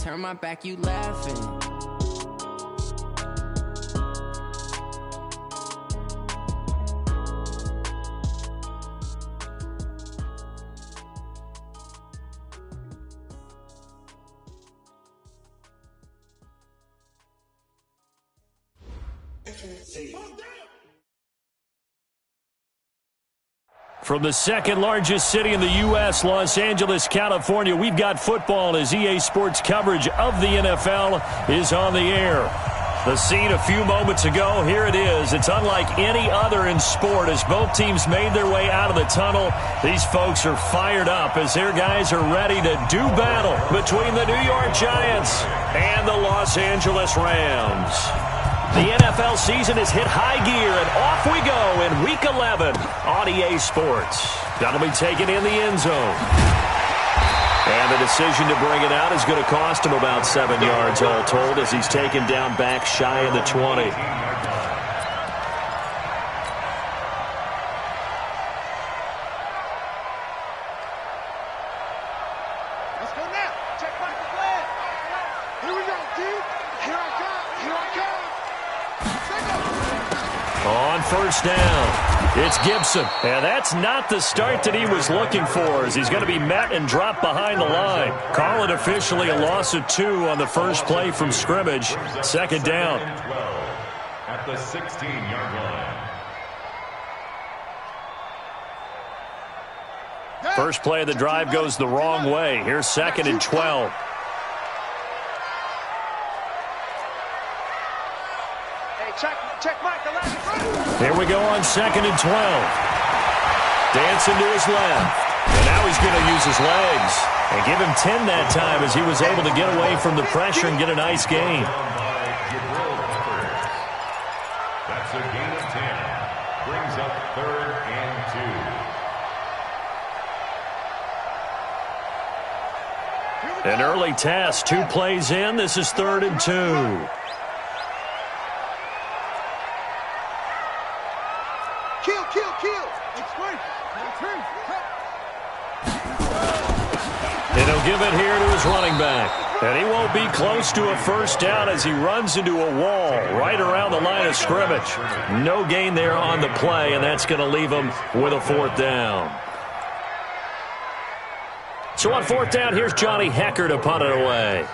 turn my back, you laughing. From the second largest city in the U.S., Los Angeles, California, we've got football as EA Sports coverage of the NFL is on the air. The scene a few moments ago, here it is. It's unlike any other in sport as both teams made their way out of the tunnel. These folks are fired up as their guys are ready to do battle between the New York Giants and the Los Angeles Rams. The NFL season has hit high gear, and off we go in Week 11 on EA Sports. That'll be taken in the end zone. And the decision to bring it out is going to cost him about 7 yards all told as he's taken down back shy of the 20. First down. It's Gibson. And that's not the start that he was looking for as he's going to be met and dropped behind the line. Call it officially a loss of 2 on the first play from scrimmage. Second down. At the 16-yard line. First play of the drive goes the wrong way. Here's 2nd and 12. Check Mike, the left. Here we go on 2nd and 12. Dancing to his left. And now he's going to use his legs. And give him 10 that time as he was able to get away from the pressure and get a nice gain. That's a gain of 10. Brings up 3rd and 2. An early test. 2 plays in. This is 3rd and 2. And he'll give it here to his running back. And he won't be close to a first down as he runs into a wall right around the line of scrimmage. No gain there on the play, and that's going to leave him with a 4th down. So on 4th down, here's Johnny Hekker to punt it away.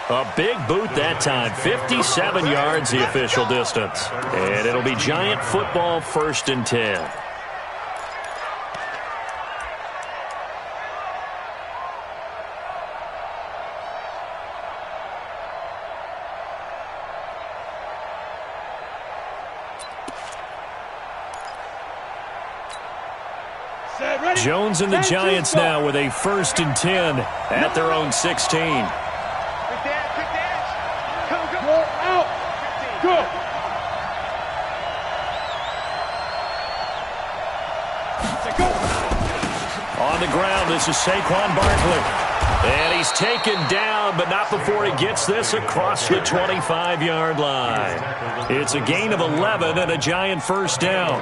A big boot that time. 57 yards the official distance. And it'll be Giant football 1st and 10. Jones and the Giants now with a 1st and 10 at their own 16. On the ground, this is Saquon Barkley. And he's taken down, but not before he gets this across the 25-yard line. It's a gain of 11 and a Giant 1st down.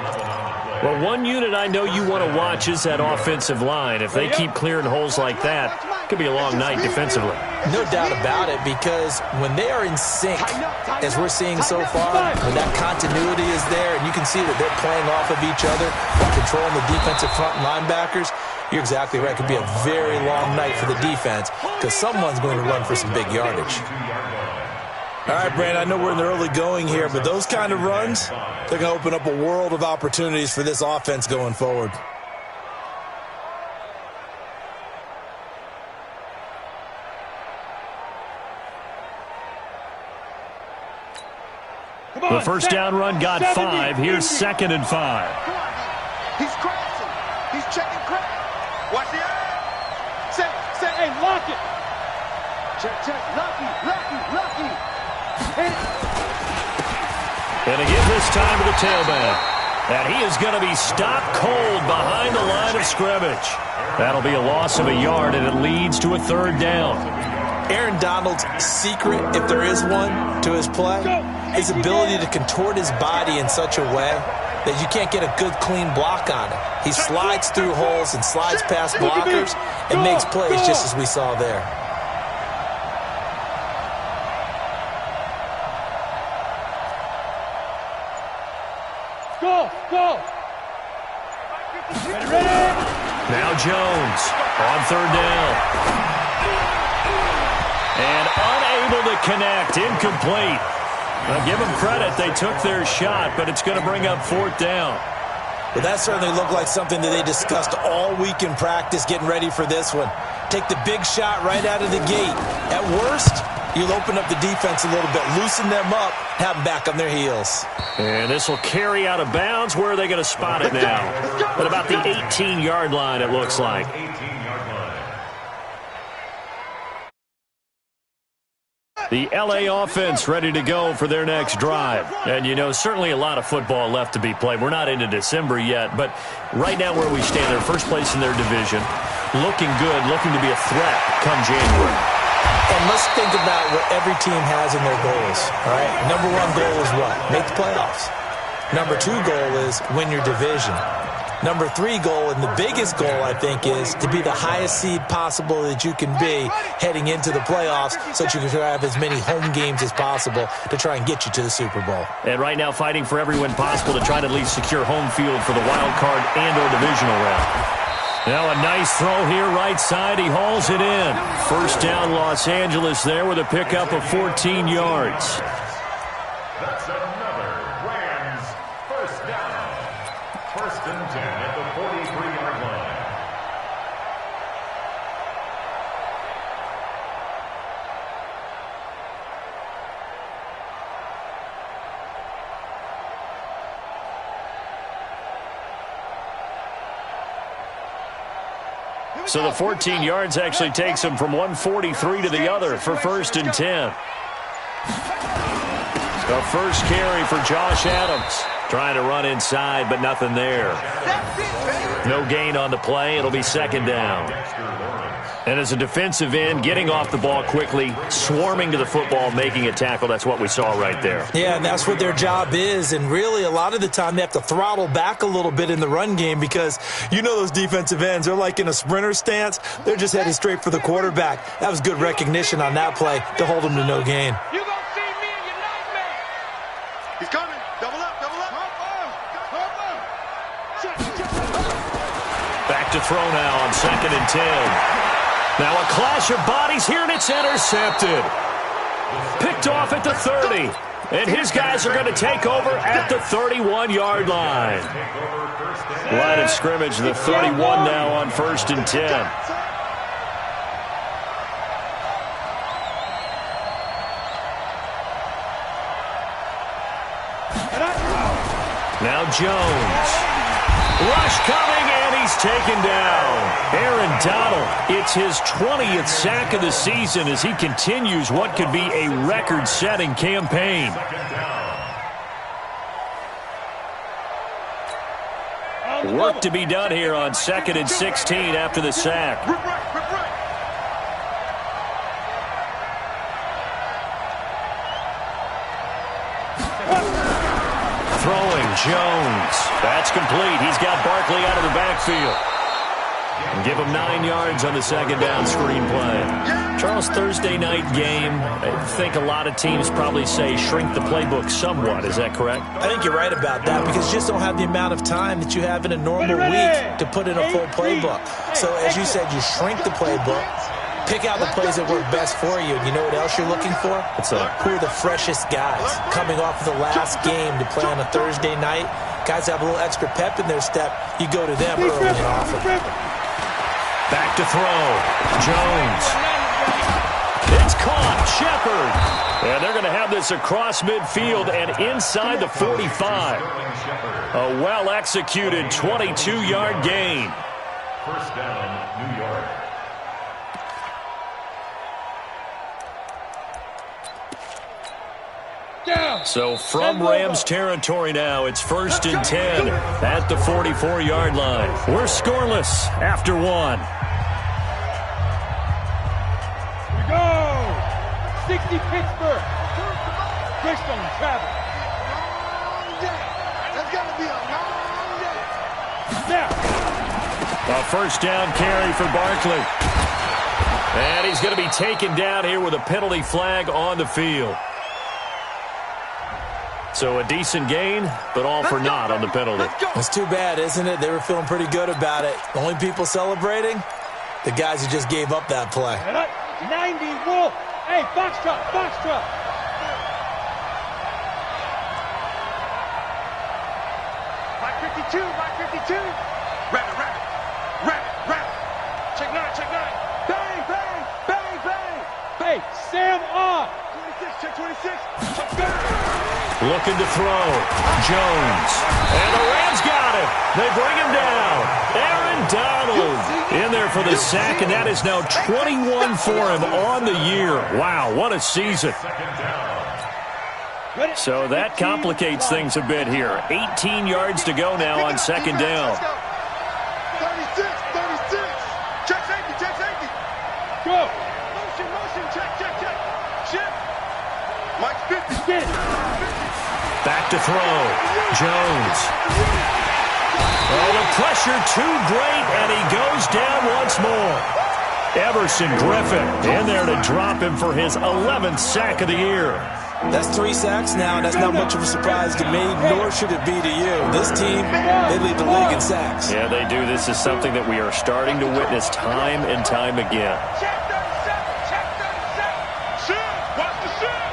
Well, one unit I know you want to watch is that offensive line. If they keep clearing holes like that, it could be a long night defensively. No doubt about it, because when they are in sync, as we're seeing so far, when that continuity is there, and you can see that they're playing off of each other while controlling the defensive front linebackers, you're exactly right. It could be a very long night for the defense because someone's going to run for some big yardage. All right, Brandon, I know we're in the early going here, but those kind of runs, they're going to open up a world of opportunities for this offense going forward. The first down run got 5. Here's 2nd and 5. He's crashing. He's checking crack. Watch the eye. Say, hey, lock it. Check. Lucky. And again this time to the tailback. And he is going to be stopped cold behind the line of scrimmage. That'll be a loss of a yard, and it leads to a 3rd down. Aaron Donald's secret, if there is one, to his play, his ability to contort his body in such a way that you can't get a good, clean block on it. He slides through holes and slides past blockers and makes plays just as we saw there. Go! Ready? Now Jones on third down. And unable to connect, incomplete. I'll give them credit, they took their shot, but it's going to bring up fourth down. Well, that certainly looked like something that they discussed all week in practice getting ready for this one. Take the big shot right out of the gate. At worst, you'll open up the defense a little bit, loosen them up, have them back on their heels. And this will carry out of bounds. Where are they going to spot it now? At about the 18-yard line, it looks like. 18-yard line. The L.A. offense ready to go for their next drive. And, you know, certainly a lot of football left to be played. We're not into December yet, but right now where we stand, they're first place in their division, looking good, looking to be a threat come January. And let's think about what every team has in their goals, all right? Number one goal is what? Make the playoffs. Number two goal is win your division. Number three goal, and the biggest goal, I think, is to be the highest seed possible that you can be heading into the playoffs so that you can have as many home games as possible to try and get you to the Super Bowl. And right now fighting for every win possible to try to at least secure home field for the wild card and or divisional round. Now a nice throw here right side. He hauls it in. First down Los Angeles there with a pickup of 14 yards. That's another Rams first down. First and 10 at the 43-yard line. So the 14 yards actually takes him from 143 to the other for first and 10. The first carry for Josh Adams. Trying to run inside, but nothing there. No gain on the play. It'll be second down. And as a defensive end, getting off the ball quickly, swarming to the football, making a tackle, that's what we saw right there. Yeah, and that's what their job is. And really, a lot of the time, they have to throttle back a little bit in the run game because you know those defensive ends, they're like in a sprinter stance. They're just heading straight for the quarterback. That was good recognition on that play to hold them to no gain. You gonna see me in your nightmare. He's coming. Double up. Back to throw now on second and 10. Now a clash of bodies here, and it's intercepted. Picked off at the 30. And his guys are going to take over at the 31-yard line. Line of scrimmage, the 31 now on first and 10. Now Jones. Rush coming, and he's taken down. Aaron Donald, it's his 20th sack of the season as he continues what could be a record-setting campaign. Work to be done here on second and 16 after the sack. Throwing Jones. That's complete. He's got Barkley out of the backfield. And give him 9 yards on the second down screen play. Charles, Thursday night game, I think a lot of teams probably say shrink the playbook somewhat. Is that correct? I think you're right about that because you just don't have the amount of time that you have in a normal week to put in a full playbook. So as you said, you shrink the playbook. Pick out the plays that work best for you. And you know what else you're looking for? Who are the freshest guys coming off of the last game to play on a Thursday night? Guys have a little extra pep in their step. You go to them early and often. Back to throw. Jones. It's caught. Shepard. And they're going to have this across midfield and inside the 45. A well-executed 22-yard gain. First down, New York. So from Rams territory now, it's first and 10 at the 44-yard line. We're scoreless after one. Here we go. 60 Pittsburgh. Bridgestone travel. Long day. That's got to be a long day. Now. A first down carry for Barkley. And he's going to be taken down here with a penalty flag on the field. So a decent gain, but all for naught on the penalty. It's too bad, isn't it? They were feeling pretty good about it. The only people celebrating, the guys who just gave up that play. 90 Wolf. Hey, box truck, box truck. Right 52, right 52. Rabbit, rabbit, rabbit, rabbit. Check nine, check nine. Bang, bang, bang, bang. Hey, Sam on. 26, check 26. Check bang. Looking to throw. Jones. And the Rams got him. They bring him down. Aaron Donald in there for the sack, and that is now 21 for him on the year. Wow, what a season. So that complicates things a bit here. 18 yards to go now on second down. 36, 36. Check safety, check safety. Go. Motion, motion, check, check, check. Shift. Mike 50. Spin. Back to throw. Jones. Oh, the pressure too great, and he goes down once more. Everson Griffin in there to drop him for his 11th sack of the year. That's 3 sacks now, and that's not much of a surprise to me, nor should it be to you. This team, they lead the league in sacks. Yeah, they do. This is something that we are starting to witness time and time again. Check 37, check 37. Shoot, watch the shoot.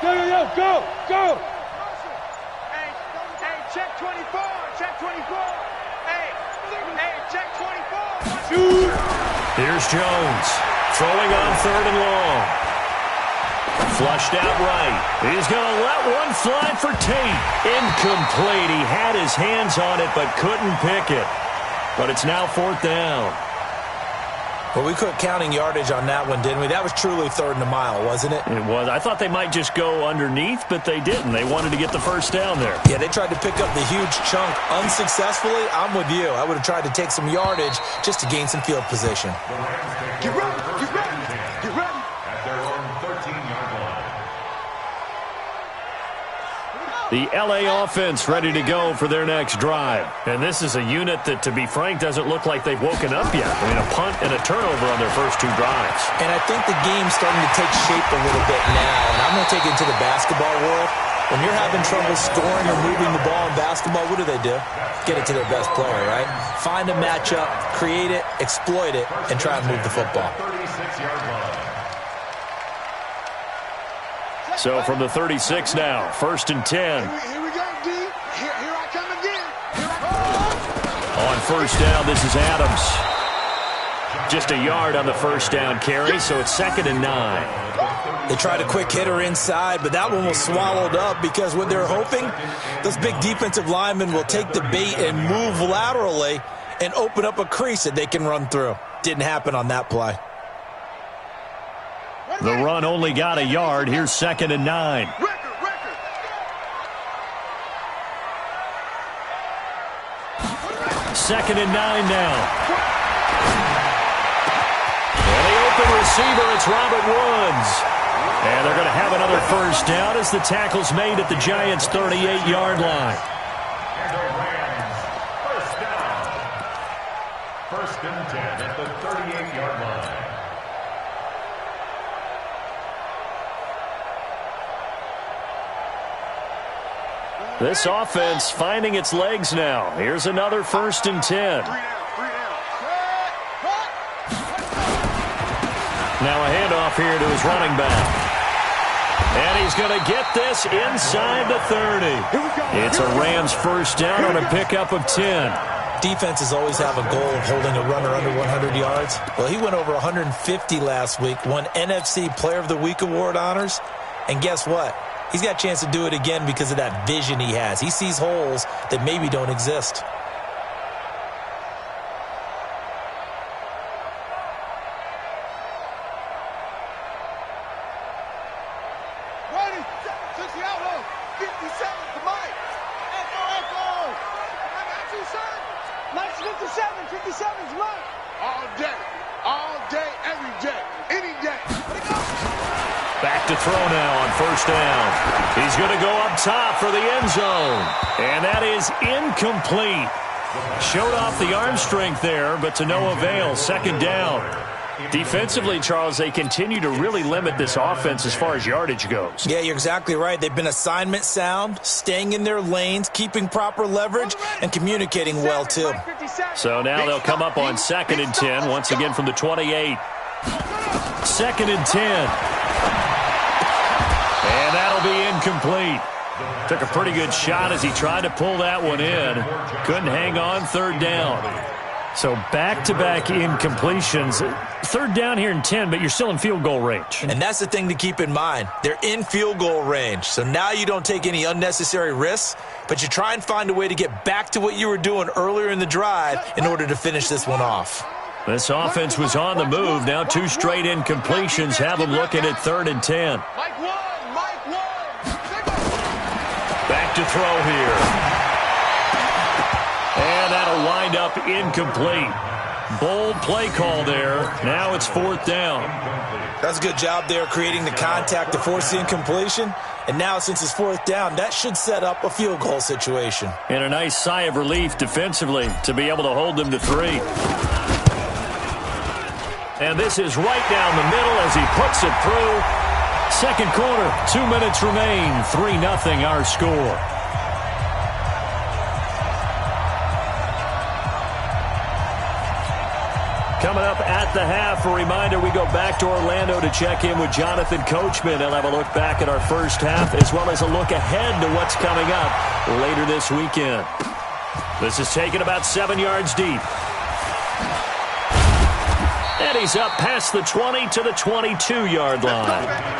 Go, yo, yo, go, go. Hey, hey, check 24, check 24. Hey, hey, check 24. Shoot. Here's Jones. Throwing on third and long. Flushed out right. He's going to let one fly for Tate. Incomplete. He had his hands on it but couldn't pick it. But it's now fourth down. Well, we quit counting yardage on that one, didn't we? That was truly third and a mile, wasn't it? It was. I thought they might just go underneath, but they didn't. They wanted to get the first down there. Yeah, they tried to pick up the huge chunk unsuccessfully. I'm with you. I would have tried to take some yardage just to gain some field position. Get ready, get ready, get ready. At their own 13-yard line. The L.A. offense ready to go for their next drive. And this is a unit that, to be frank, doesn't look like they've woken up yet. I mean, a punt and a turnover on their first 2 drives. And I think the game's starting to take shape a little bit now. And I'm going to take it into the basketball world. When you're having trouble scoring or moving the ball in basketball, what do? Get it to their best player, right? Find a matchup, create it, exploit it, and try and move the football. 36-yard line. So from the 36 now, first and 10. Here we go, D. Here I come again. Here I come. On first down, this is Adams. Just a yard on the first down carry, so it's second and 9. They tried a quick hitter inside, but that one was swallowed up because what they're hoping, those big defensive linemen will take the bait and move laterally and open up a crease that they can run through. Didn't happen on that play. The run only got a yard. Here's second and 9. Record. Second and 9 now. And the open receiver, it's Robert Woods. And they're going to have another first down as the tackle's made at the Giants' 38-yard line. And the Rams, first down. First and 10 at the 38-yard line. This offense finding its legs now. Here's another first and 10. 3 down. Now a handoff here to his running back. And he's going to get this inside the 30. It's a Rams first down on a pickup of 10. Defenses always have a goal of holding a runner under 100 yards. Well, he went over 150 last week, won NFC Player of the Week award honors. And guess what? He's got a chance to do it again because of that vision he has. He sees holes that maybe don't exist. Ready, 60 outlaws, 57 to Mike. Echo. I got you, son. Mike's 57, 57's Mike. All day. All day, every day, any day. Back to throw now on first down. He's going to go up top for the end zone. And that is incomplete. Showed off the arm strength there, but to no avail. Second down. Defensively, Charles, they continue to really limit this offense as far as yardage goes. Yeah, you're exactly right. They've been assignment sound, staying in their lanes, keeping proper leverage, and communicating well, too. So now they'll come up on 2nd and 10, once again from the 28. 2nd and 10. And that'll be incomplete. Took a pretty good shot as he tried to pull that one in. Couldn't hang on, 3rd down. So back-to-back incompletions. 3rd down here and 10, but you're still in field goal range. And that's the thing to keep in mind. They're in field goal range. So now you don't take any unnecessary risks, but you try and find a way to get back to what you were doing earlier in the drive in order to finish this one off. This offense was on the move. Now 2 straight incompletions have them looking at 3rd and 10. Back to throw here. And that'll wind up incomplete. Bold play call there. Now it's 4th down. That's a good job there creating the contact to force the incompletion. And now since it's 4th down, that should set up a field goal situation. And a nice sigh of relief defensively to be able to hold them to 3. And this is right down the middle as he puts it through. Second quarter, 2 minutes remain. 3-0 our score. Coming up at the half, a reminder, we go back to Orlando to check in with Jonathan Coachman. He'll have a look back at our first half as well as a look ahead to what's coming up later this weekend. This is taken about 7 yards deep. And he's up past the 20 to the 22-yard line.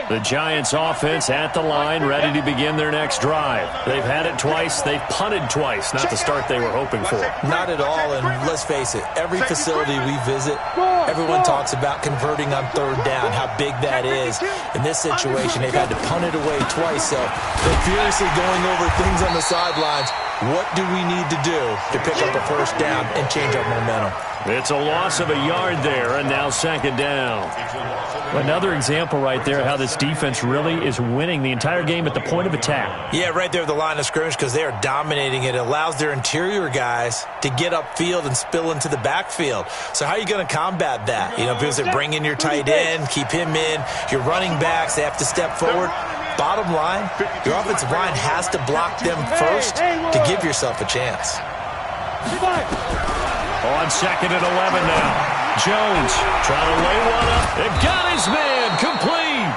The Giants offense at the line, ready to begin their next drive. They've had it twice. They've punted twice. Not the start they were hoping for. Not at all, and let's face it, every facility we visit, everyone talks about converting on 3rd down, how big that is. In this situation, they've had to punt it away twice, so they're furiously going over things on the sidelines. What do we need to do to pick up a 1st down and change our momentum? It's a loss of a yard there, and now 2nd down. Another example right there how this defense really is winning the entire game at the point of attack. Yeah, right there at the line of scrimmage because they are dominating it. It allows their interior guys to get upfield and spill into the backfield. So how are you going to combat that? You know, because they bring in your tight end, keep him in. Your running backs, they have to step forward. Bottom line, your offensive line has to block them first to give yourself a chance. On 2nd and 11 now. Jones trying to lay one up. And got his man complete.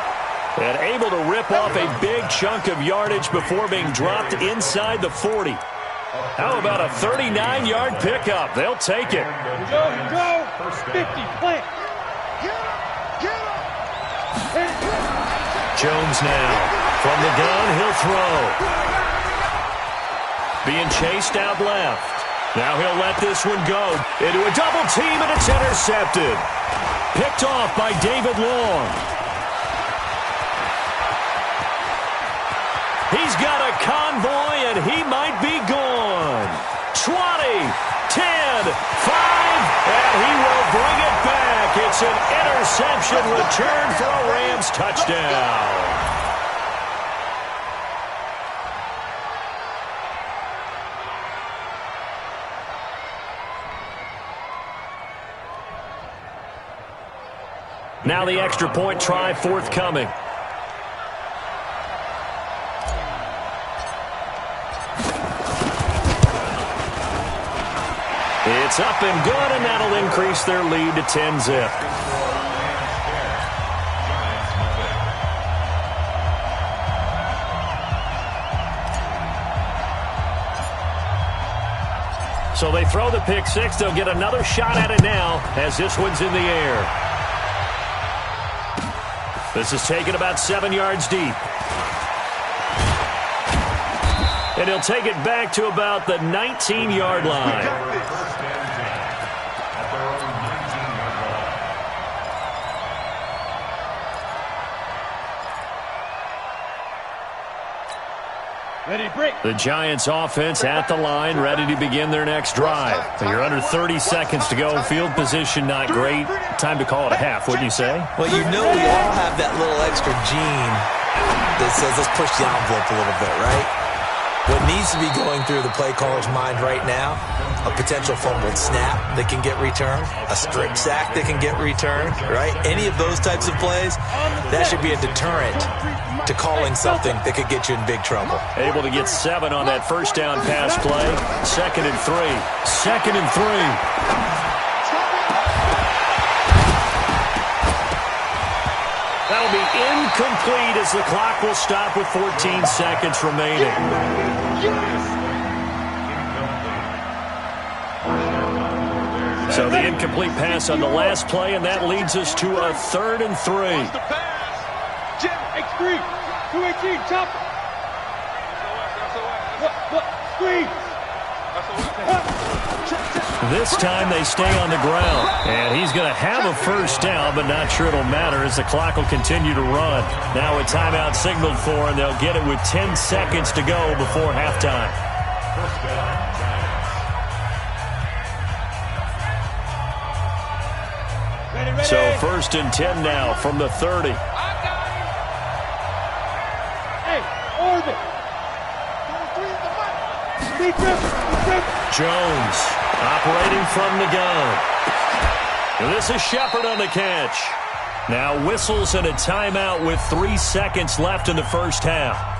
And able to rip off a big chunk of yardage before being dropped inside the 40. How about a 39-yard pickup? They'll take it. Go. 50, plant. Jones now. From the gun, he'll throw. Being chased out left. Now he'll let this one go into a double team, and it's intercepted. Picked off by David Long. He's got a convoy, and he might be gone. 20, 10, 5, and he will bring it back. It's an interception return for a Rams touchdown. Now the extra point try forthcoming. It's up and good, and that'll increase their lead to 10-zip. So they throw the pick six. They'll get another shot at it now as this one's in the air. This is taken about 7 yards deep. And he'll take it back to about the 19-yard line. The Giants offense at the line, ready to begin their next drive. You're under 30 seconds to go. Field position not great. Time to call it a half, wouldn't you say? Well, you know we all have that little extra gene that says let's push the envelope a little bit, right? What needs to be going through the play caller's mind right now, a potential fumbled snap that can get returned, a strip sack that can get returned, right? Any of those types of plays, that should be a deterrent to calling something that could get you in big trouble. Able to get 7 on that first down pass play. 2nd and 3. 2nd and 3. That'll be incomplete as the clock will stop with 14 seconds remaining. So the incomplete pass on the last play, and that leads us to a 3rd and 3. Jim, X3, 218, chop. What? Screen. This time they stay on the ground, and he's going to have a first down, but not sure it'll matter as the clock will continue to run. Now a timeout signaled for, and they'll get it with 10 seconds to go before halftime. So 1st and 10 now from the 30. Hey, orbit. Jones operating from the gun. This is Shepard on the catch. Now whistles and a timeout with 3 seconds left in the first half.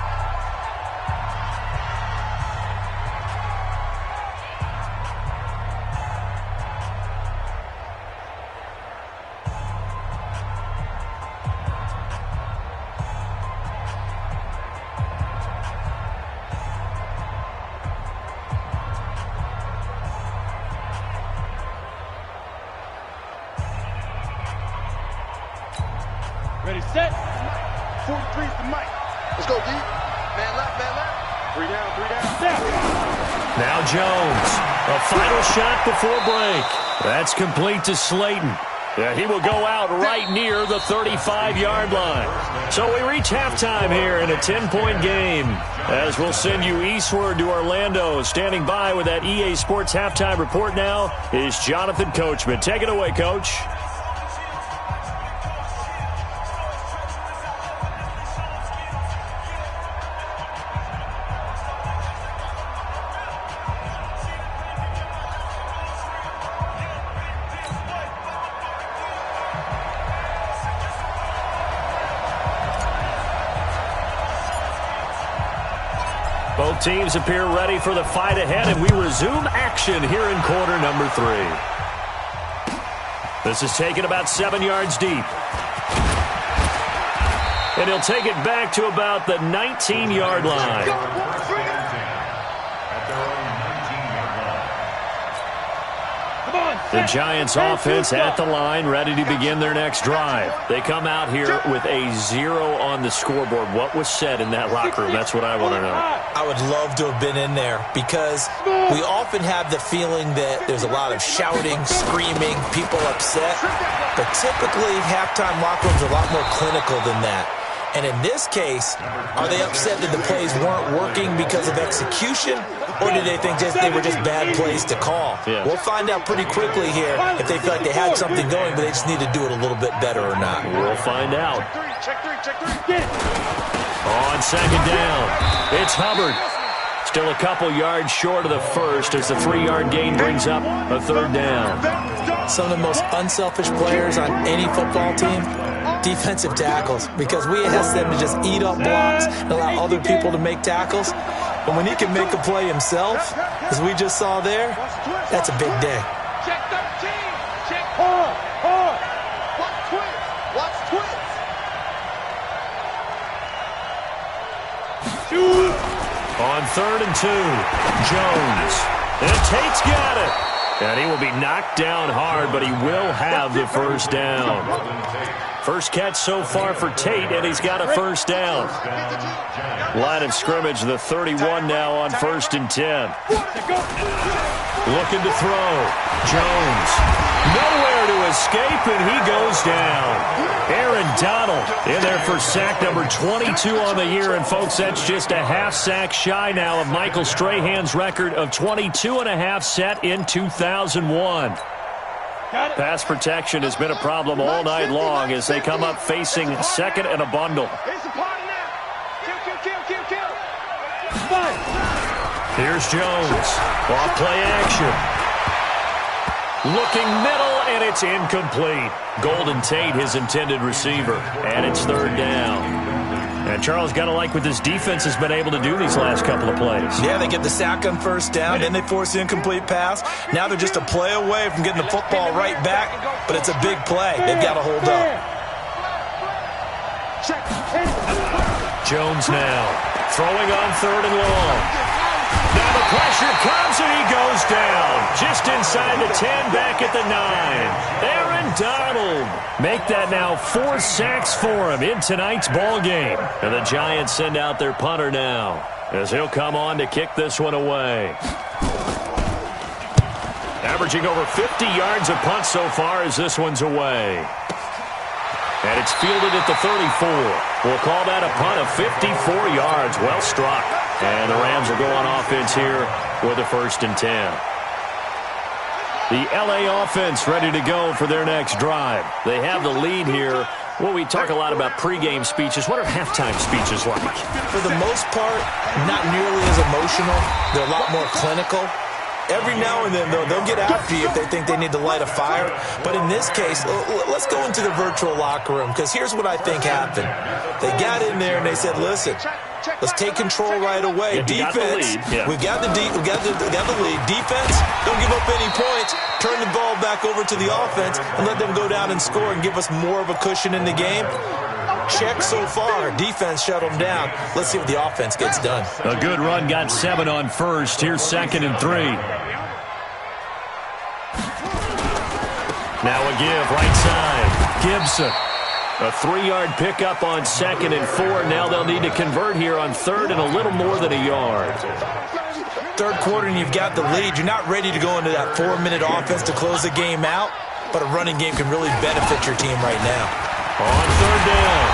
Ready, set. 43 is the mic. Let's go deep. Man left, man left. 3 down, 3 down. Step. Now Jones. A final shot before break. That's complete to Slayton. Yeah, he will go out right near the 35-yard line. So we reach halftime here in a 10-point game. As we'll send you eastward to Orlando. Standing by with that EA Sports halftime report now is Jonathan Coachman. Take it away, Coach. Both teams appear ready for the fight ahead, and we resume action here in quarter number 3. This is taken about 7 yards deep. And he'll take it back to about the 19-yard line. The Giants offense at the line, ready to begin their next drive. They come out here with a 0 on the scoreboard. What was said in that locker room? That's what I want to know. I would love to have been in there because we often have the feeling that there's a lot of shouting, screaming, people upset. But typically, halftime locker rooms are a lot more clinical than that. And in this case, are they upset that the plays weren't working because of execution, or did they think they were just bad plays to call? Yeah. We'll find out pretty quickly here if they feel like they had something going, but they just need to do it a little bit better or not. We'll find out. Check three. On second down, it's Hubbard. Still a couple yards short of the first as the 3-yard gain brings up a 3rd down. Some of the most unselfish players on any football team, defensive tackles, because we ask them to just eat up blocks and allow other people to make tackles. But when he can make a play himself, as we just saw there, that's a big day. Check 13. Check hard. Watch twins. Shoot. On 3rd and 2, Jones. And Tate's got it. And he will be knocked down hard, but he will have the first down. First catch so far for Tate, and he's got a first down. Line of scrimmage, the 31 now on 1st and 10. Looking to throw. Jones. Nowhere to escape, and he goes down. Aaron Donald in there for sack number 22 on the year. And, folks, that's just a half sack shy now of Michael Strahan's record of 22.5 set in 2001. Pass protection has been a problem all night long as they come up facing second and a bundle. It's a party now. Kill. Here's Jones. Off play action. Looking middle, and it's incomplete. Golden Tate, his intended receiver, and it's third down. And Charles, got to like what this defense has been able to do these last couple of plays. Yeah, they get the sack on first down, then they force the incomplete pass. Now they're just a play away from getting the football right back, but it's a big play. They've got to hold up. Jones now, throwing on third and long. Now the pressure comes, and he goes down. Just inside the 10, back at the 9. Aaron Donald. Make that now 4 sacks for him in tonight's ball game. And the Giants send out their punter now, as he'll come on to kick this one away. Averaging over 50 yards a punt so far as this one's away. And it's fielded at the 34. We'll call that a punt of 54 yards. Well struck. And the Rams will go on offense here with a 1st and 10. The L.A. offense ready to go for their next drive. They have the lead here. Well, we talk a lot about pregame speeches. What are halftime speeches like? For the most part, not nearly as emotional. They're a lot more clinical. Every now and then, though, they'll get after you if they think they need to light a fire. But in this case, let's go into the virtual locker room, because here's what I think happened. They got in there and they said, listen, let's take control right away. Defense, we've got the lead. Defense, don't give up any points. Turn the ball back over to the offense and let them go down and score and give us more of a cushion in the game. Check so far. Defense shut them down. Let's see what the offense gets done. A good run, got 7 on first. Here's 2nd and 3. Now a give, right side. Gibson. A 3-yard pickup on 2nd and 4. Now they'll need to convert here on 3rd and a little more than a yard. Third quarter and you've got the lead. You're not ready to go into that 4-minute offense to close the game out, but a running game can really benefit your team right now. On 3rd down,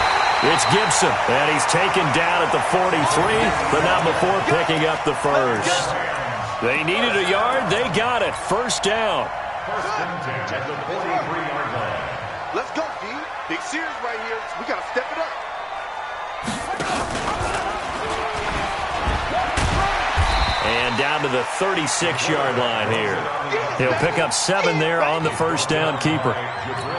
it's Gibson, and he's taken down at the 43, but not before picking up the 1st. They needed a yard. They got it. 1st down. 1st and 10 at the 43-yard line. Let's go, D. Big series right here. We got to step it up. And down to the 36-yard line here. He'll pick up 7 there on the 1st down keeper.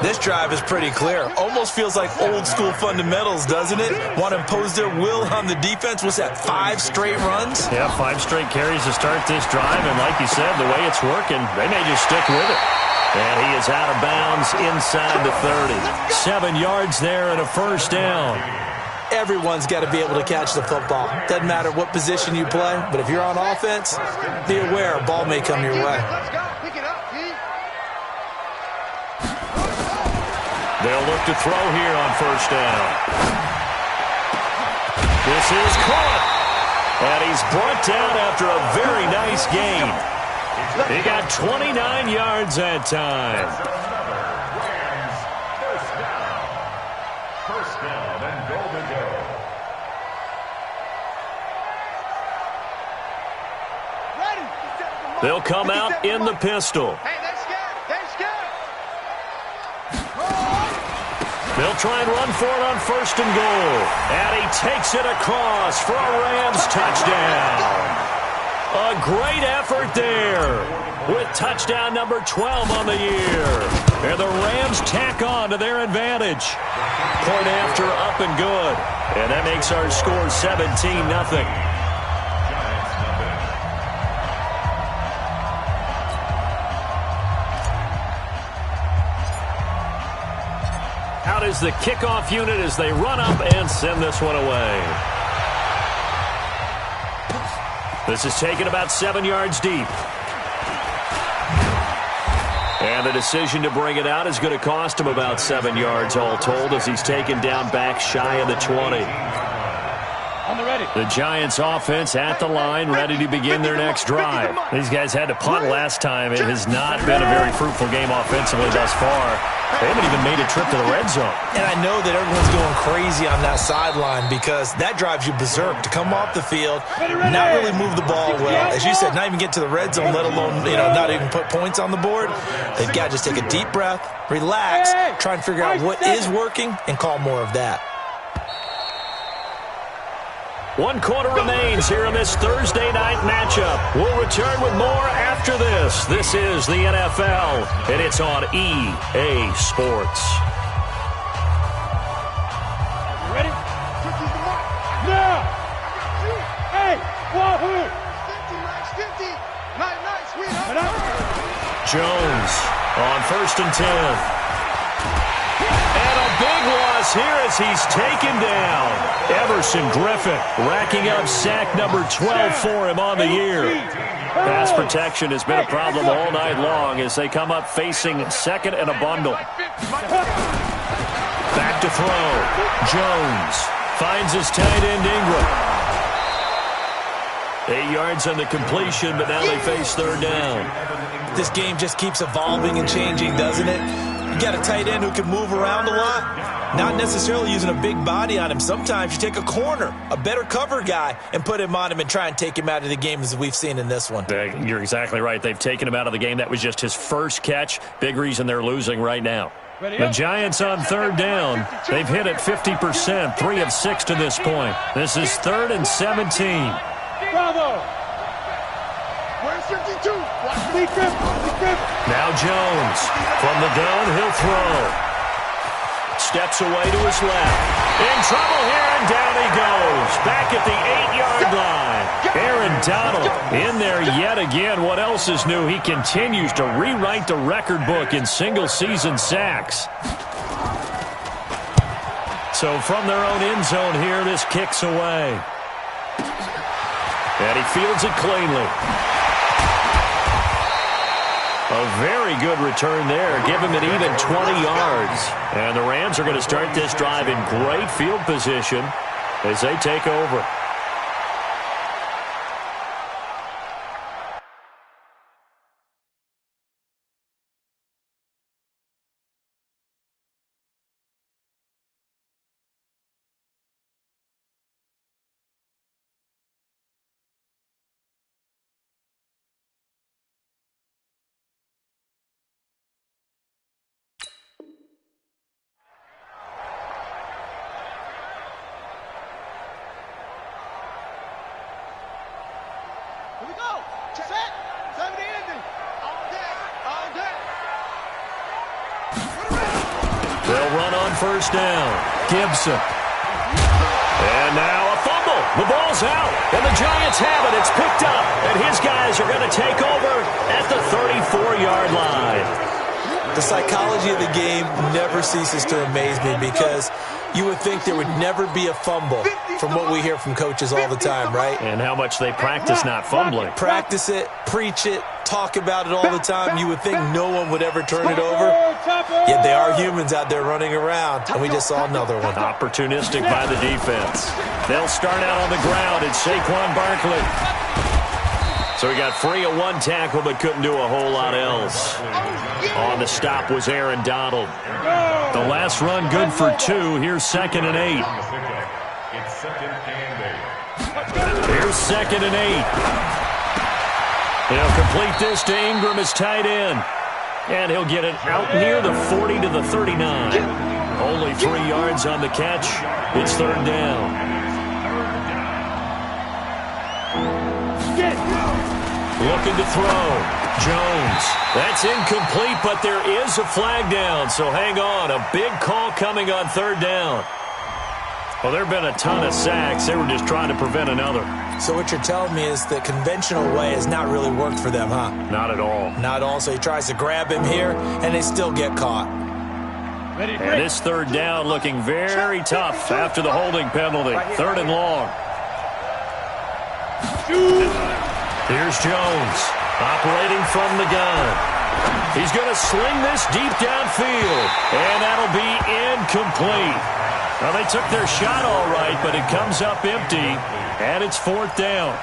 This drive is pretty clear. Almost feels like old-school fundamentals, doesn't it? Want to impose their will on the defense. Was that 5 straight runs? Yeah, 5 straight carries to start this drive. And like you said, the way it's working, they may just stick with it. And he is out of bounds inside the 30. 7 yards there and a 1st down. Everyone's got to be able to catch the football. Doesn't matter what position you play, but if you're on offense, be aware a ball may come your way. Let's go. Pick it up, D. They'll look to throw here on 1st down. This is caught. And he's brought down after a very nice gain. He got 29 yards that time. First down and goal to go. They'll come out in the pistol. Hey, that's good. That's good. They'll try and run for it on 1st and goal. And he takes it across for a Rams touchdown. A great effort there with touchdown number 12 on the year. And the Rams tack on to their advantage. Point after up and good. And that makes our score 17-0. Out is the kickoff unit as they run up and send this one away. This is taken about 7 yards deep. And the decision to bring it out is going to cost him about 7 yards all told as he's taken down back shy of the 20. On the ready. The Giants offense at the line, ready to begin their next drive. These guys had to punt last time. It has not been a very fruitful game offensively thus far. They haven't even made a trip to the red zone. And I know that everyone's going crazy on that sideline because that drives you berserk to come off the field, not really move the ball well. As you said, not even get to the red zone, let alone, not even put points on the board. They've got to just take a deep breath, relax, try and figure out what is working, and call more of that. 1 quarter remains here in this Thursday night matchup. We'll return with more after this. This is the NFL, and it's on EA Sports. Ready? Now! Hey, Wahoo! 50, night, sweetheart. Jones on 1st and 10. And a big loss here as he's taken down. Everson Griffin racking up sack number 12 for him on the year. Pass protection has been a problem all night long as they come up facing second and a bundle. Back to throw. Jones finds his tight end Ingram. 8 yards on the completion, but now they face third down. This game just keeps evolving and changing, doesn't it? You got a tight end who can move around a lot, not necessarily using a big body on him. Sometimes you take a corner, a better cover guy, and put him on him and try and take him out of the game as we've seen in this one. You're exactly right. They've taken him out of the game. That was just his first catch. Big reason they're losing right now. The Giants on third down. They've hit it 50%, 3 of 6 to this point. This is 3rd and 17. Bravo! Where's 52? Now Jones from the gun, he'll throw. Steps away to his left. In trouble here, and down he goes. Back at the 8-yard line. Aaron Donald in there yet again. What else is new? He continues to rewrite the record book in single-season sacks. So from their own end zone here, this kicks away. And he fields it cleanly. A very good return there. Give him an even 20 yards. And the Rams are going to start this drive in great field position as they take over. Here we go. Set. 70 ending. All day. They'll run on first down. Gibson. And now a fumble. The ball's out. And the Giants have it. It's picked up. And his guys are going to take over at the 34-yard line. The psychology of the game never ceases to amaze me because you would think there would never be a fumble from what we hear from coaches all the time, right? And how much they practice not fumbling. Practice it, preach it, talk about it all the time. You would think no one would ever turn it over. Yet they are humans out there running around, and we just saw another one. Opportunistic by the defense. They'll start out on the ground. It's Saquon Barkley. So he got free of one tackle but couldn't do a whole lot else. On the stop was Aaron Donald. The last run good for 2. Here's 2nd and 8. It's 2nd and 8. Here's 2nd and 8. He'll complete this to Ingram as tight end. And he'll get it out near the 40 to the 39. Only 3 yards on the catch. It's third down. Looking to throw. Jones. That's incomplete, but there is a flag down, so hang on. A big call coming on third down. Well, there have been a ton of sacks. They were just trying to prevent another. So what you're telling me is the conventional way has not really worked for them, huh? Not at all. Not at all. So he tries to grab him here, and they still get caught. And this third down looking very tough after the holding penalty. 3rd and long. Here's Jones, operating from the gun. He's going to sling this deep downfield, and that'll be incomplete. Well, they took their shot all right, but it comes up empty, and it's 4th down.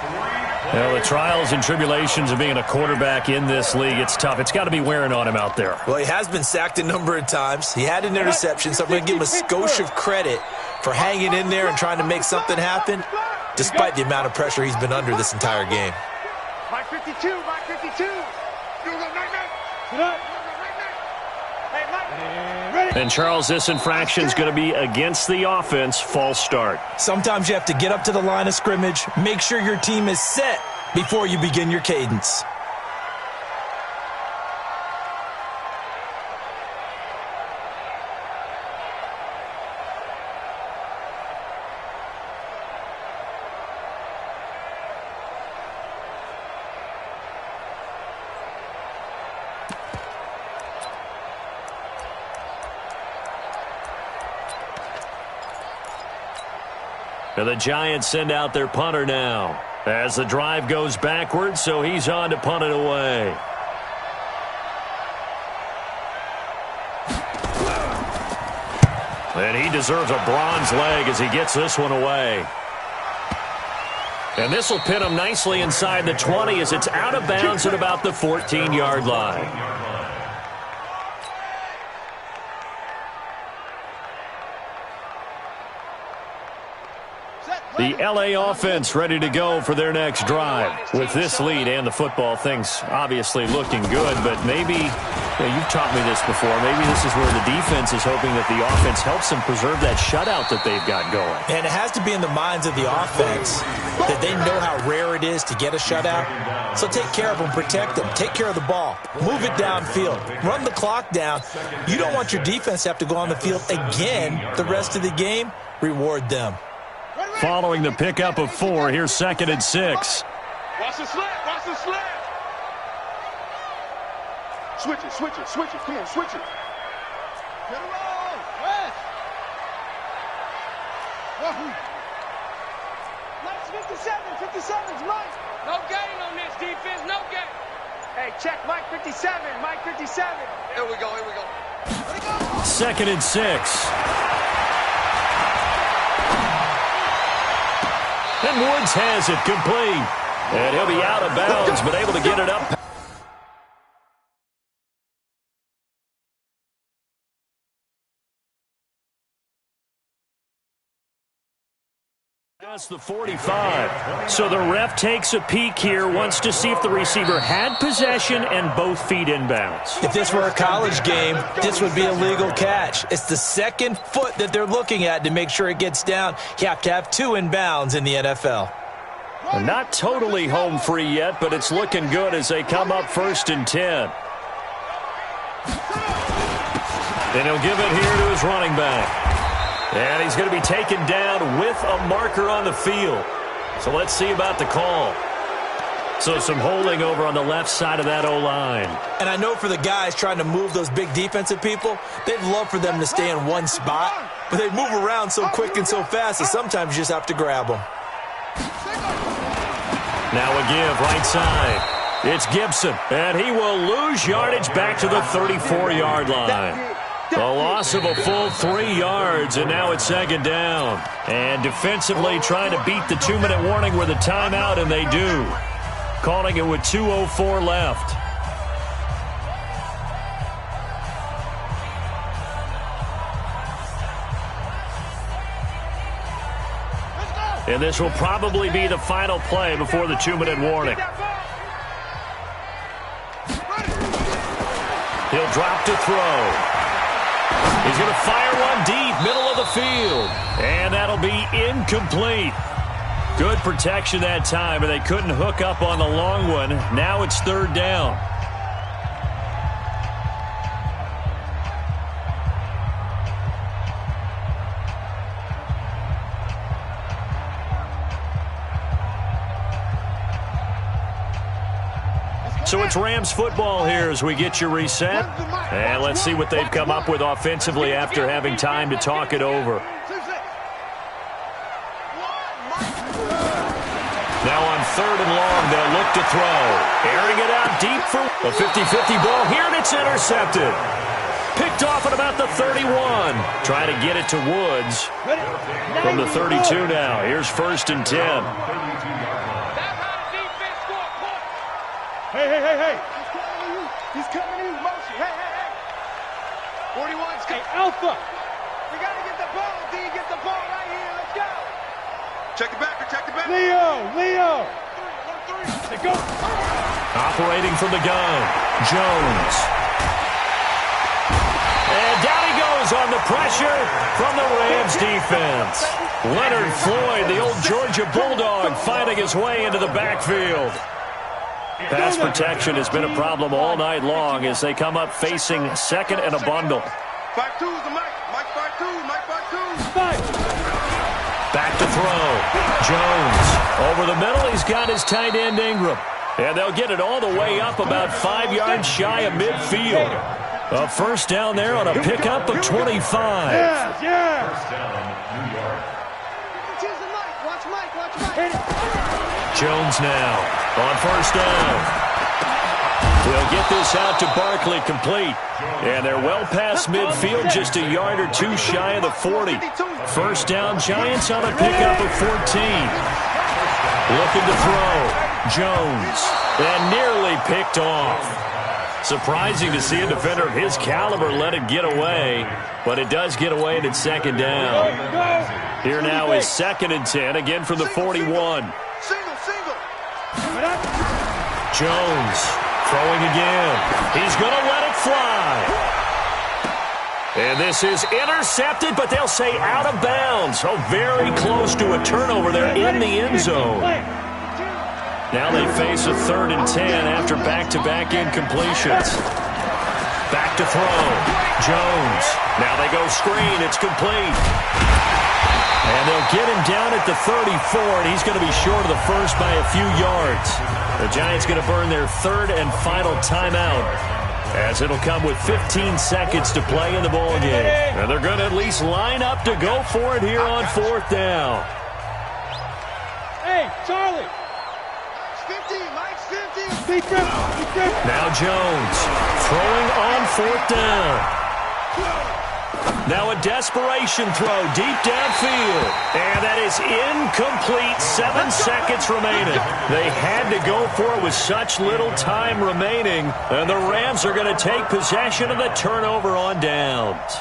Well, the trials and tribulations of being a quarterback in this league, it's tough. It's got to be wearing on him out there. Well, he has been sacked a number of times. He had an interception, so I'm going to give him a skosh of credit for hanging in there and trying to make something happen, despite the amount of pressure he's been under this entire game. Mike 52, Mike 52. And, Charles, this infraction is going to be against the offense, false start. Sometimes you have to get up to the line of scrimmage, make sure your team is set before you begin your cadence. And the Giants send out their punter now as the drive goes backwards, so he's on to punt it away. And he deserves a bronze leg as he gets this one away. And this will pin him nicely inside the 20 as it's out of bounds at about the 14-yard line. The L.A. offense ready to go for their next drive. With this lead and the football, things obviously looking good, but maybe, you've taught me this before, maybe this is where the defense is hoping that the offense helps them preserve that shutout that they've got going. And it has to be in the minds of the offense that they know how rare it is to get a shutout. So take care of them, protect them, take care of the ball, move it downfield, run the clock down. You don't want your defense to have to go on the field again the rest of the game. Reward them. Following the pickup of 4, here's 2nd and 6. Watch the slant, watch the slant. Switch it, switch it, switch it. Come on, switch it. Get it on, West. Mike's 57, 57's Mike. No gain on this defense, no gain. Hey, check Mike 57, Mike 57. Here we go, here we go. 2nd and 6. And Woods has it complete. And he'll be out of bounds, but able to get it up. That's the 45. So the ref takes a peek here, wants to see if the receiver had possession and both feet inbounds. If this were a college game, this would be a legal catch. It's the second foot that they're looking at to make sure it gets down. You have to have 2 inbounds in the NFL. And not totally home free yet, but it's looking good as they come up 1st and 10. And he'll give it here to his running back. And he's going to be taken down with a marker on the field. So let's see about the call. So some holding over on the left side of that O-line. And I know for the guys trying to move those big defensive people, they'd love for them to stay in one spot. But they move around so quick and so fast that sometimes you just have to grab them. Now a give right side. It's Gibson. And he will lose yardage back to the 34-yard line. A loss of a full 3 yards, and now it's 2nd down. And defensively trying to beat the 2-minute warning with a timeout, and they do. Calling it with 2:04 left. And this will probably be the final play before the 2-minute warning. He'll drop to throw. He's going to fire one deep, middle of the field. And that'll be incomplete. Good protection that time, and they couldn't hook up on the long one. Now it's 3rd down. So it's Rams football here as we get you reset. And let's see what they've come up with offensively after having time to talk it over. Now on 3rd and long, they'll look to throw. Airing it out deep for a 50-50 ball here, and it's intercepted. picked off at about the 31. Trying to get it to Woods from the 32 now. Here's 1st and 10. Hey. He's coming in motion. Hey. 41's coming. Hey, Alpha. We got to get the ball, D. Get the ball right here. Let's go. Check the back. Leo. 1-3. They go. Operating from the gun, Jones. And down he goes on the pressure from the Rams defense. Leonard Floyd, the old Georgia Bulldog, finding his way into the backfield. Pass protection has been a problem all night long as they come up facing 2nd and a bundle. 5-2's the Mike. Mike 5-2. Back to throw. Jones over the middle. He's got his tight end Ingram. And they'll get it all the way up about 5 yards shy of midfield. A 1st down there on a pickup of 25. Yeah. First down, New York. Watch Mike. Jones now on 1st down. They'll get this out to Barkley complete. And they're well past midfield, just a yard or two shy of the 40. 1st down, Giants on a pickup of 14. Looking to throw. Jones. And nearly picked off. Surprising to see a defender of his caliber let it get away. But it does get away and it's 2nd down. Here now is 2nd and 10, again from the 41. Single. Jones throwing again. He's going to let it fly. And this is intercepted, but they'll say out of bounds. So very close to a turnover there in the end zone. Now they face a 3rd and 10 after back-to-back incompletions. Back to throw. Jones. Now they go screen. It's complete. And they'll get him down at the 34, and he's going to be short of the 1st by a few yards. The Giants going to burn their 3rd and final timeout, as it'll come with 15 seconds to play in the ballgame. And they're going to at least line up to go for it here on 4th down. Hey, Charlie. 50, Mike's 50. Now Jones throwing on 4th down. Now a desperation throw deep downfield. And that is incomplete. 7 seconds remaining. They had to go for it with such little time remaining. And the Rams are going to take possession of the turnover on downs.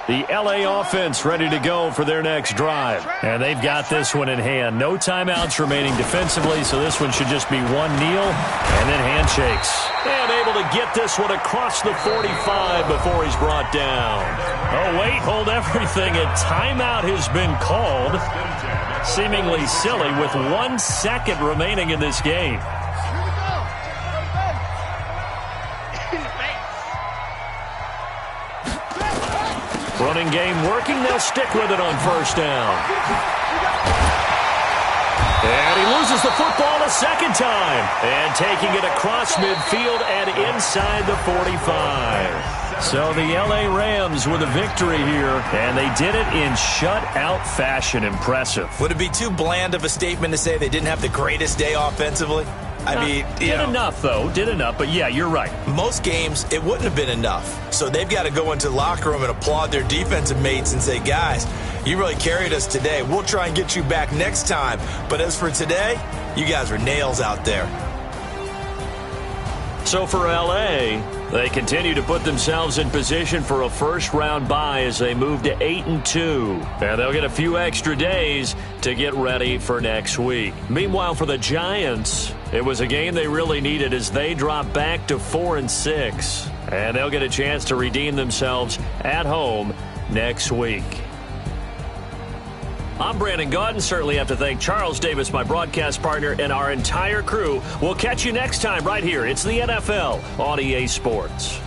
The LA offense ready to go for their next drive. And they've got this one in hand. No timeouts remaining defensively, so this one should just be one kneel and then handshakes. And able to get this one across the 45 before he's brought down. Oh, wait, hold everything. A timeout has been called. Seemingly silly with 1 second remaining in this game. Running game working. They'll stick with it on 1st down. And he loses the football a 2nd time. And taking it across midfield and inside the 45. So the LA Rams with a victory here. And they did it in shutout fashion. Impressive. Would it be too bland of a statement to say they didn't have the greatest day offensively? I mean, did enough, though. Did enough. But, yeah, you're right. Most games, it wouldn't have been enough. So they've got to go into the locker room and applaud their defensive mates and say, guys, you really carried us today. We'll try and get you back next time. But as for today, you guys are nails out there. So for L.A., they continue to put themselves in position for a first-round bye as they move to 8-2. And they'll get a few extra days to get ready for next week. Meanwhile, for the Giants, it was a game they really needed as they drop back to 4-6. And they'll get a chance to redeem themselves at home next week. I'm Brandon Gaudin. Certainly have to thank Charles Davis, my broadcast partner, and our entire crew. We'll catch you next time right here. It's the NFL on EA Sports.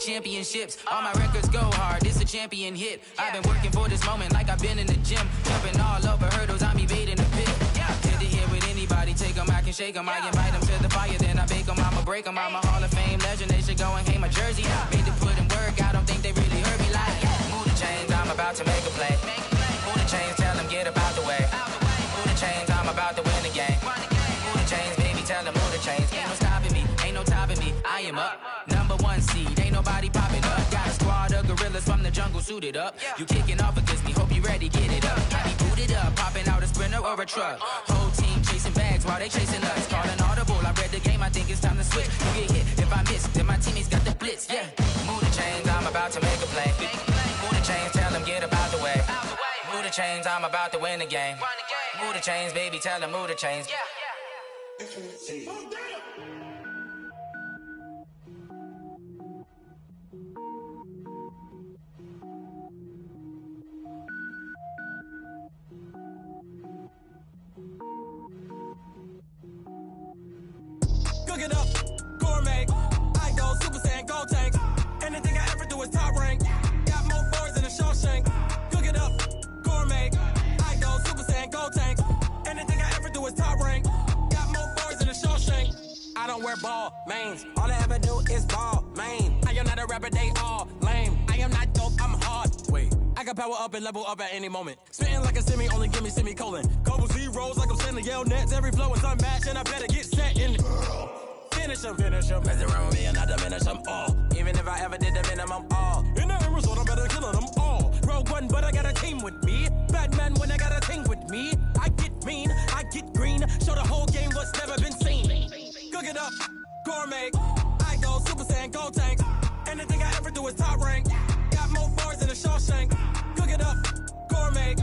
championships. All my records go hard, this a champion hit. I've been working for this moment like I've been in the gym. Jumping all over hurdles, I'm evading the pit. Hit it here with anybody, take them, I can shake them. I invite them to the fire, then I bake them, I'ma break them. I'm a Hall of Fame legend, they should go and hang my jersey. Made to put in work, I don't think they really heard me like. Move the chains, I'm about to make a play. Move the chains, tell them get about the way. Move the chains, I'm about to win the game. Move the chains, baby, tell them move the chains. Ain't no stopping me, ain't no topping me. I am up, #1 seed, ain't nobody popping up. Got a squad of gorillas from the jungle suited up. You kicking off against me, hope you ready, get it up. I be booted up, popping out a Sprinter or a truck. Whole team chasing bags while they chasing us. Calling audible, I read the game, I think it's time to switch. You get hit, if I miss, then my teammates got the blitz, yeah. Move the chains, I'm about to make a play. Move the chains, tell them get about the way. Move the chains, I'm about to win the game. Move the chains, baby, tell them move the chains. Cook it up, gourmet. I go Super Saiyan, go tank. Anything I ever do is top rank. Got more boards than a Shawshank. Cook it up, gourmet. I go Super Saiyan, go tank. Anything I ever do is top rank. Got more boards than a Shawshank. I don't wear ball mains. All I ever do is ball main. I am not a rapper, they all lame. I am not dope, I'm hard. Wait, I can power up and level up at any moment. Spitting like a semi, only give me semicolon. Couple zeros like I'm sending Yale Nets. Every flow is unmatched and I better get set in. Finish them. Mess around with me and I diminish them all. Even if I ever did the minimum all. In the end result, I'm better killing them all. Rogue One, but I got a team with me. Batman when I got a team with me. I get mean, I get green. Show the whole game what's never been seen. Cook it up, gourmet. I go Super Saiyan, go tank. Anything I ever do is top rank. Got more bars than a Shawshank. Cook it up, gourmet.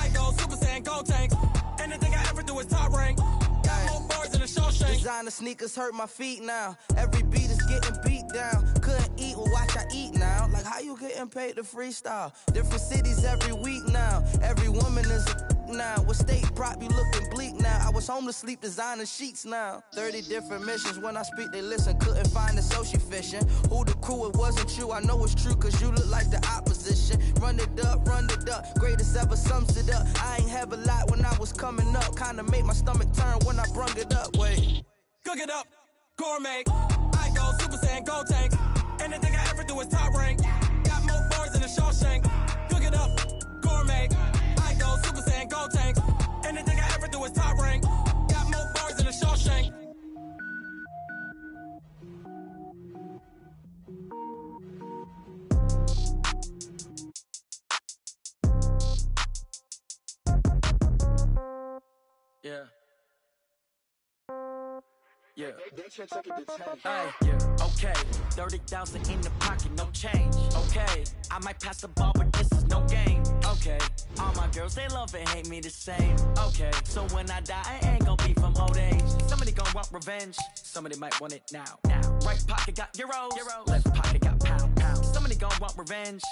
I go Super Saiyan, go tank. Anything I ever do is top rank. Got more bars than a Shawshank. Designer sneakers hurt my feet now. Every beat is getting beat down. Couldn't eat, well watch I eat now. Like how you getting paid to freestyle? Different cities every week now. Every woman is a now. With state prop, you looking bleak now. I was home to sleep designing sheets now. 30 different missions. When I speak, they listen. Couldn't find the social fishing. Who the crew? It wasn't you. I know it's true, cause you look like the opposition. Run it up. Greatest ever sums it up. I ain't have a lot when I was coming up. Kinda made my stomach turn when I brung it up. Wait. Cook it up, gourmet. I go Super Saiyan, go tank. Anything I ever do is top rank. Got more bars than a Shawshank. Cook it up, gourmet. I go Super Saiyan, go tank. Anything I ever do is top rank. Got more bars than a Shawshank. Yeah. Yeah. Hey, yeah, okay. 30,000 in the pocket, no change. Okay, I might pass the ball, but this is no game. Okay, all my girls, they love and hate me the same. Okay, so when I die, I ain't gon' be from old age. Somebody gon' want revenge, somebody might want it now. Right pocket got euros, left pocket got pound. Somebody gon' want revenge.